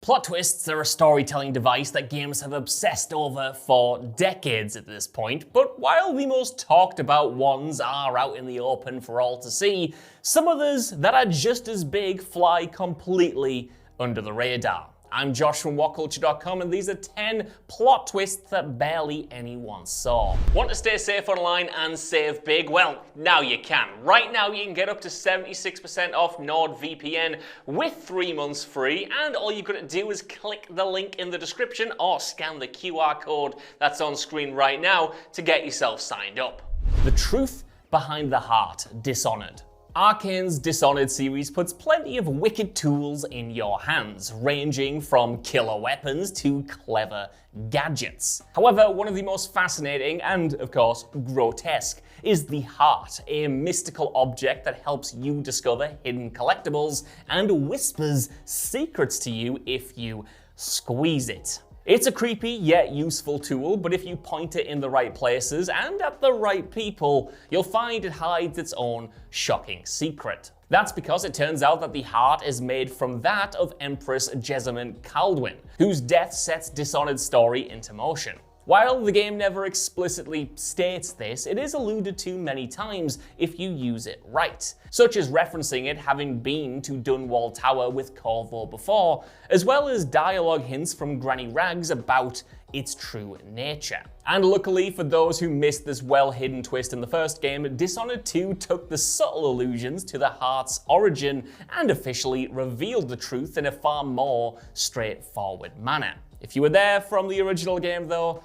Plot twists are a storytelling device that games have obsessed over for decades at this point, but while the most talked about ones are out in the open for all to see, some others that are just as big fly completely under the radar. I'm Josh from WhatCulture.com, and these are 10 plot twists that barely anyone saw. Want to stay safe online and save big? Well, now you can. Right now you can get up to 76% off NordVPN with 3 months free, and all you've got to do is click the link in the description or scan the QR code that's on screen right now to get yourself signed up. The truth behind the heart, Dishonored. Arkane's Dishonored series puts plenty of wicked tools in your hands, ranging from killer weapons to clever gadgets. However, one of the most fascinating and, of course, grotesque is the heart, a mystical object that helps you discover hidden collectibles and whispers secrets to you if you squeeze it. It's a creepy yet useful tool, but if you point it in the right places and at the right people, you'll find it hides its own shocking secret. That's because it turns out that the heart is made from that of Empress Jessamine Kaldwin, whose death sets Dishonored's story into motion. While the game never explicitly states this, it is alluded to many times if you use it right, such as referencing it having been to Dunwall Tower with Corvo before, as well as dialogue hints from Granny Rags about its true nature. And luckily for those who missed this well-hidden twist in the first game, Dishonored 2 took the subtle allusions to the heart's origin and officially revealed the truth in a far more straightforward manner. If you were there from the original game though,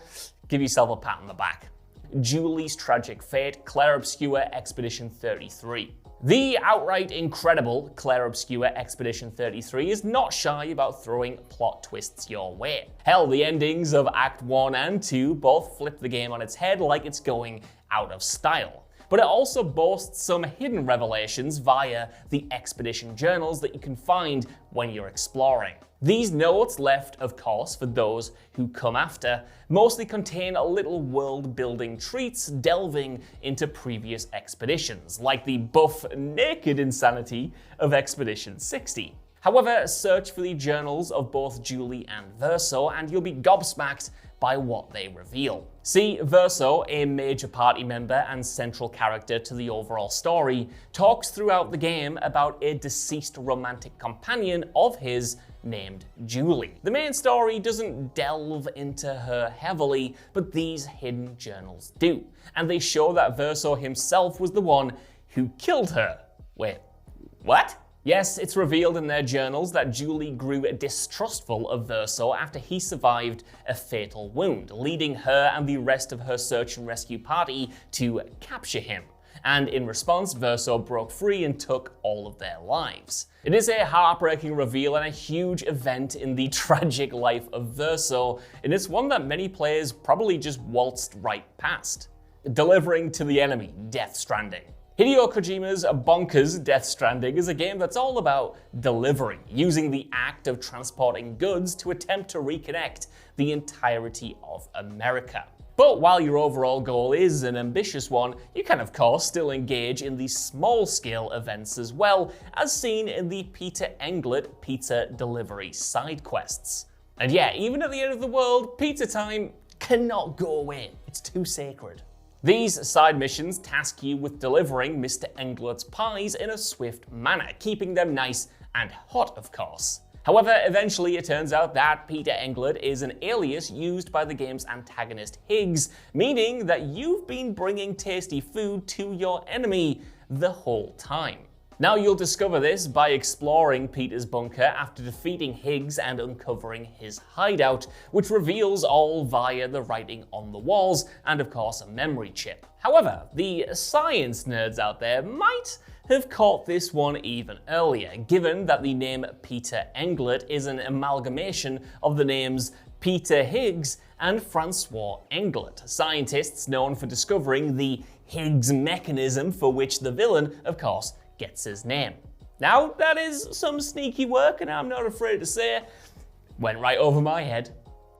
give yourself a pat on the back. Julie's tragic fate, Clair Obscur Expedition 33. The outright incredible Clair Obscur Expedition 33 is not shy about throwing plot twists your way. Hell, the endings of Act 1 and 2 both flip the game on its head like it's going out of style. But it also boasts some hidden revelations via the expedition journals that you can find when you're exploring. These notes, left of course for those who come after, mostly contain a little world-building treats delving into previous expeditions, like the buff naked insanity of Expedition 60. However, search for the journals of both Julie and Verso and you'll be gobsmacked by what they reveal. See, Verso, a major party member and central character to the overall story, talks throughout the game about a deceased romantic companion of his named Julie. The main story doesn't delve into her heavily, but these hidden journals do, and they show that Verso himself was the one who killed her. Wait, what? Yes, it's revealed in their journals that Julie grew distrustful of Verso after he survived a fatal wound, leading her and the rest of her search and rescue party to capture him. And in response, Verso broke free and took all of their lives. It is a heartbreaking reveal and a huge event in the tragic life of Verso, and it's one that many players probably just waltzed right past. Delivering to the enemy, Death Stranding. Hideo Kojima's bonkers Death Stranding is a game that's all about delivery, using the act of transporting goods to attempt to reconnect the entirety of America. But while your overall goal is an ambitious one, you can of course still engage in these small-scale events as well, as seen in the Peter Englert pizza delivery side quests. And yeah, even at the end of the world, pizza time cannot go away. It's too sacred. These side missions task you with delivering Mr. Englert's pies in a swift manner, keeping them nice and hot, of course. However, eventually it turns out that Peter Englert is an alias used by the game's antagonist Higgs, meaning that you've been bringing tasty food to your enemy the whole time. Now you'll discover this by exploring Peter's bunker after defeating Higgs and uncovering his hideout, which reveals all via the writing on the walls and of course a memory chip. However, the science nerds out there might have caught this one even earlier, given that the name Peter Englert is an amalgamation of the names Peter Higgs and Francois Englert, scientists known for discovering the Higgs mechanism for which the villain, of course, gets his name. Now, that is some sneaky work, and I'm not afraid to say, went right over my head.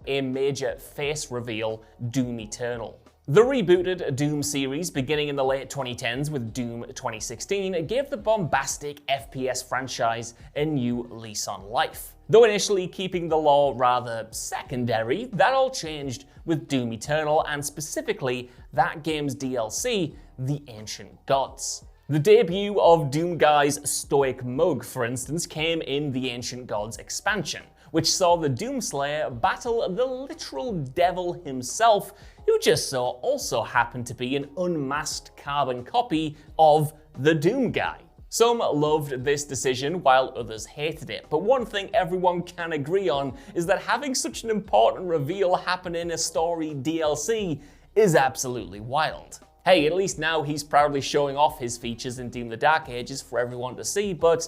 A major face reveal, Doom Eternal. The rebooted Doom series, beginning in the late 2010s with Doom 2016, gave the bombastic FPS franchise a new lease on life. Though initially keeping the lore rather secondary, that all changed with Doom Eternal and specifically that game's DLC, The Ancient Gods. The debut of Doomguy's stoic mug, for instance, came in the Ancient Gods expansion, which saw the Doomslayer battle the literal devil himself, who just so also happened to be an unmasked carbon copy of the Doomguy. Some loved this decision while others hated it, but one thing everyone can agree on is that having such an important reveal happen in a story DLC is absolutely wild. Hey, at least now he's proudly showing off his features in Doom the Dark Ages for everyone to see, but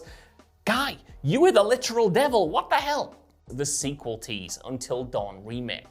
Guy, you were the literal devil, what the hell? The sequel tease, Until Dawn Remake.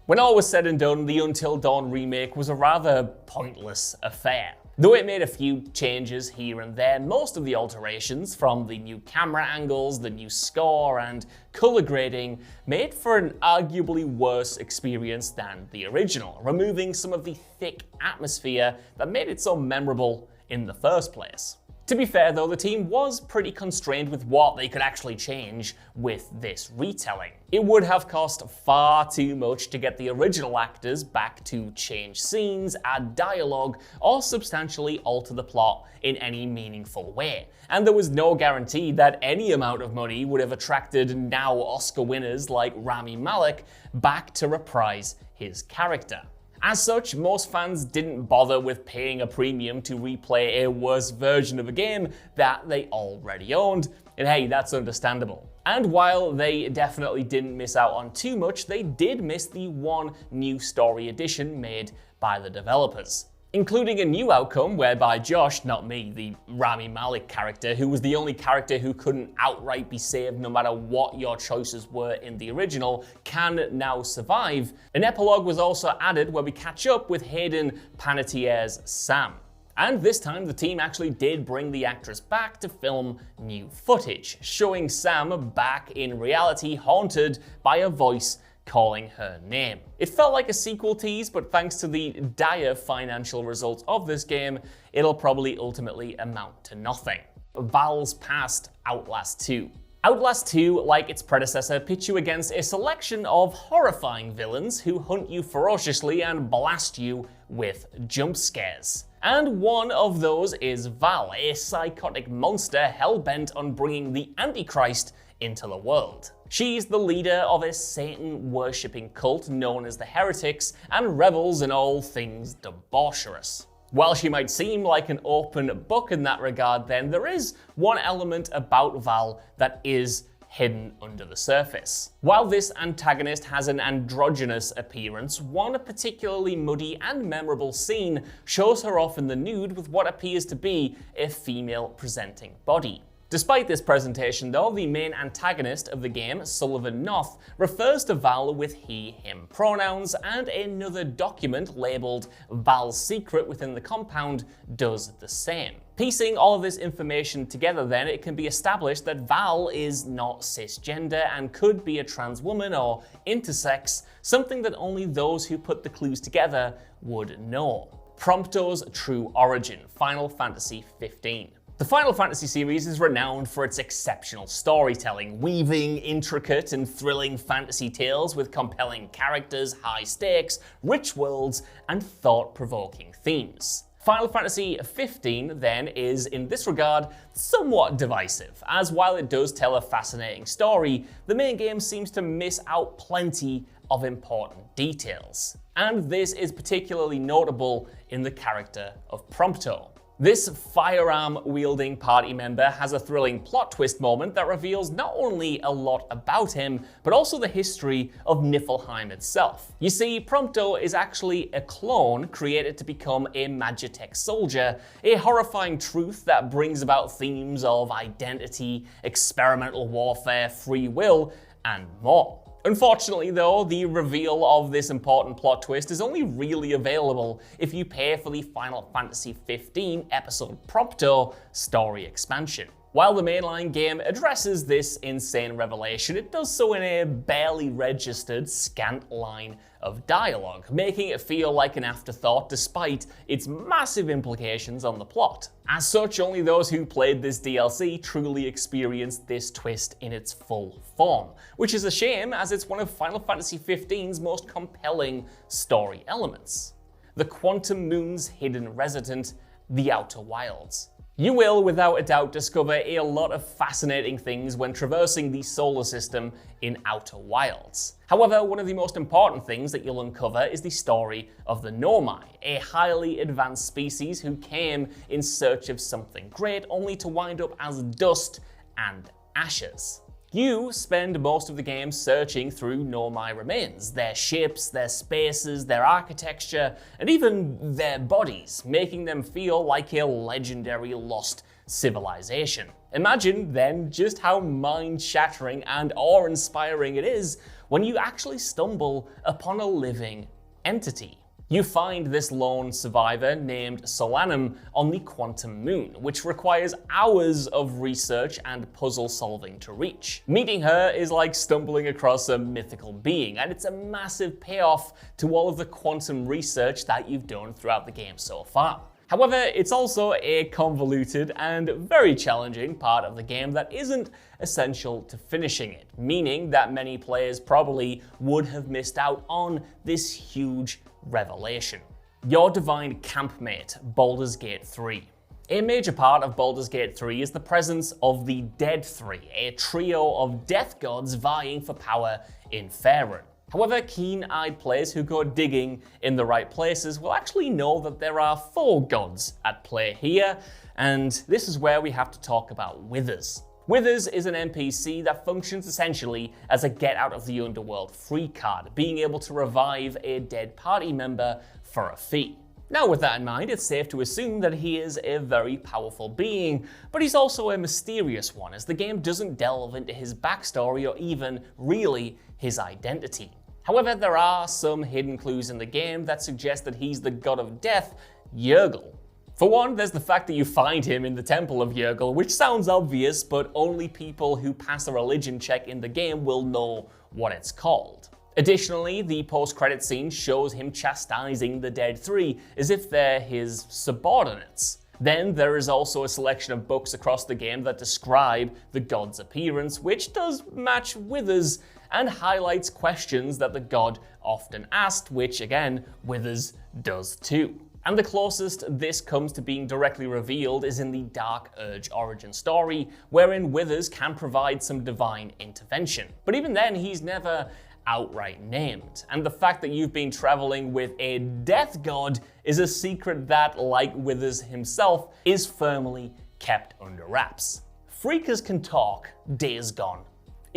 When all was said and done, the Until Dawn remake was a rather pointless affair. Though it made a few changes here and there, most of the alterations, from the new camera angles, the new score, and color grading, made for an arguably worse experience than the original, removing some of the thick atmosphere that made it so memorable in the first place. To be fair though, the team was pretty constrained with what they could actually change with this retelling. It would have cost far too much to get the original actors back to change scenes, add dialogue, or substantially alter the plot in any meaningful way. And there was no guarantee that any amount of money would have attracted now Oscar winners like Rami Malek back to reprise his character. As such, most fans didn't bother with paying a premium to replay a worse version of a game that they already owned, and hey, that's understandable. And while they definitely didn't miss out on too much, they did miss the one new story addition made by the developers, including a new outcome whereby Josh, not me, the Rami Malek character, who was the only character who couldn't outright be saved no matter what your choices were in the original, can now survive. An epilogue was also added where we catch up with Hayden Panettiere's Sam. And this time the team actually did bring the actress back to film new footage, showing Sam back in reality haunted by a voice calling her name. It felt like a sequel tease, but thanks to the dire financial results of this game, it'll probably ultimately amount to nothing. Valve's past Outlast 2. Outlast 2, like its predecessor, pits you against a selection of horrifying villains who hunt you ferociously and blast you with jump scares. And one of those is Val, a psychotic monster hell-bent on bringing the Antichrist into the world. She's the leader of a Satan-worshipping cult known as the Heretics and revels in all things debaucherous. While she might seem like an open book in that regard, then there is one element about Val that is hidden under the surface. While this antagonist has an androgynous appearance, one particularly muddy and memorable scene shows her off in the nude with what appears to be a female-presenting body. Despite this presentation though, the main antagonist of the game, Sullivan Noth, refers to Val with he/him pronouns, and another document labeled Val's Secret within the compound does the same. Piecing all of this information together then, it can be established that Val is not cisgender and could be a trans woman or intersex, something that only those who put the clues together would know. Prompto's true origin, Final Fantasy XV. The Final Fantasy series is renowned for its exceptional storytelling, weaving intricate and thrilling fantasy tales with compelling characters, high stakes, rich worlds, and thought-provoking themes. Final Fantasy XV, then, is, in this regard, somewhat divisive, as while it does tell a fascinating story, the main game seems to miss out plenty of important details. And this is particularly notable in the character of Prompto. This firearm-wielding party member has a thrilling plot twist moment that reveals not only a lot about him, but also the history of Niflheim itself. You see, Prompto is actually a clone created to become a Magitech soldier, a horrifying truth that brings about themes of identity, experimental warfare, free will, and more. Unfortunately though, the reveal of this important plot twist is only really available if you pay for the Final Fantasy XV episode Prompto story expansion. While the mainline game addresses this insane revelation, it does so in a barely registered, scant line of dialogue, making it feel like an afterthought despite its massive implications on the plot. As such, only those who played this DLC truly experienced this twist in its full form, which is a shame as it's one of Final Fantasy XV's most compelling story elements. The Quantum Moon's hidden resident, the Outer Wilds. You will, without a doubt, discover a lot of fascinating things when traversing the solar system in Outer Wilds. However, one of the most important things that you'll uncover is the story of the Nomai, a highly advanced species who came in search of something great only to wind up as dust and ashes. You spend most of the game searching through Nomai remains, their ships, their spaces, their architecture, and even their bodies, making them feel like a legendary lost civilization. Imagine then just how mind-shattering and awe-inspiring it is when you actually stumble upon a living entity. You find this lone survivor named Solanum on the Quantum Moon, which requires hours of research and puzzle solving to reach. Meeting her is like stumbling across a mythical being, and it's a massive payoff to all of the quantum research that you've done throughout the game so far. However, it's also a convoluted and very challenging part of the game that isn't essential to finishing it, meaning that many players probably would have missed out on this huge revelation. Your divine campmate, Baldur's Gate 3. A major part of Baldur's Gate 3 is the presence of the Dead Three, a trio of death gods vying for power in Faerun. However, keen-eyed players who go digging in the right places will actually know that there are 4 gods at play here, and this is where we have to talk about Withers. Withers is an NPC that functions essentially as a get out of the underworld free card, being able to revive a dead party member for a fee. Now, with that in mind, it's safe to assume that he is a very powerful being, but he's also a mysterious one, as the game doesn't delve into his backstory or even really his identity. However, there are some hidden clues in the game that suggest that he's the god of death, Yergel. For one, there's the fact that you find him in the Temple of Yergel, which sounds obvious, but only people who pass a religion check in the game will know what it's called. Additionally, the post-credit scene shows him chastising the Dead Three as if they're his subordinates. Then there is also a selection of books across the game that describe the god's appearance, which does match Withers and highlights questions that the god often asked, which again, Withers does too. And the closest this comes to being directly revealed is in the Dark Urge origin story, wherein Withers can provide some divine intervention. But even then, he's never outright named. And the fact that you've been traveling with a death god is a secret that, like Withers himself, is firmly kept under wraps. Freakers can talk, Days Gone.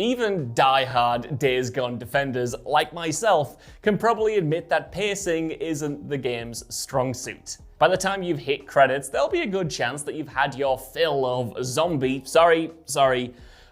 Even die-hard Days Gone defenders like myself can probably admit that pacing isn't the game's strong suit. By the time you've hit credits, there'll be a good chance that you've had your fill of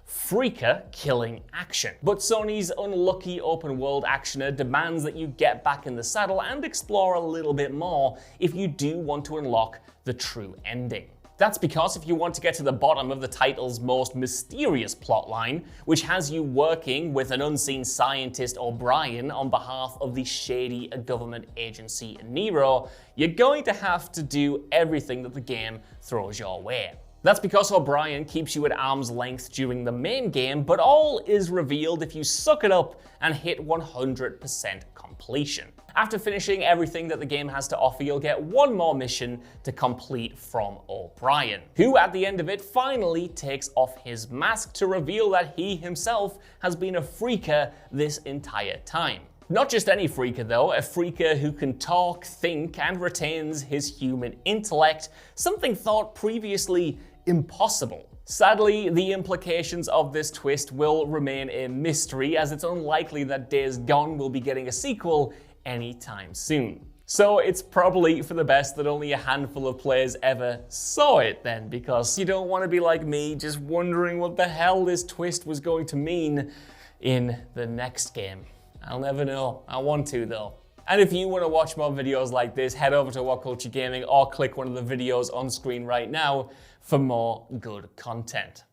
freaker killing action. But Sony's unlucky open world actioner demands that you get back in the saddle and explore a little bit more if you do want to unlock the true ending. That's because if you want to get to the bottom of the title's most mysterious plotline, which has you working with an unseen scientist O'Brien on behalf of the shady government agency Nero, you're going to have to do everything that the game throws your way. That's because O'Brien keeps you at arm's length during the main game, but all is revealed if you suck it up and hit 100% completion. After finishing everything that the game has to offer, you'll get one more mission to complete from O'Brien, who at the end of it finally takes off his mask to reveal that he himself has been a freaker this entire time. Not just any freaker though, a freaker who can talk, think, and retains his human intellect, something thought previously impossible. Sadly, the implications of this twist will remain a mystery, as it's unlikely that Days Gone will be getting a sequel anytime soon. So it's probably for the best that only a handful of players ever saw it then, because you don't want to be like me, just wondering what the hell this twist was going to mean in the next game. I'll never know. I want to though. And if you want to watch more videos like this, head over to What Culture Gaming or click one of the videos on screen right now for more good content.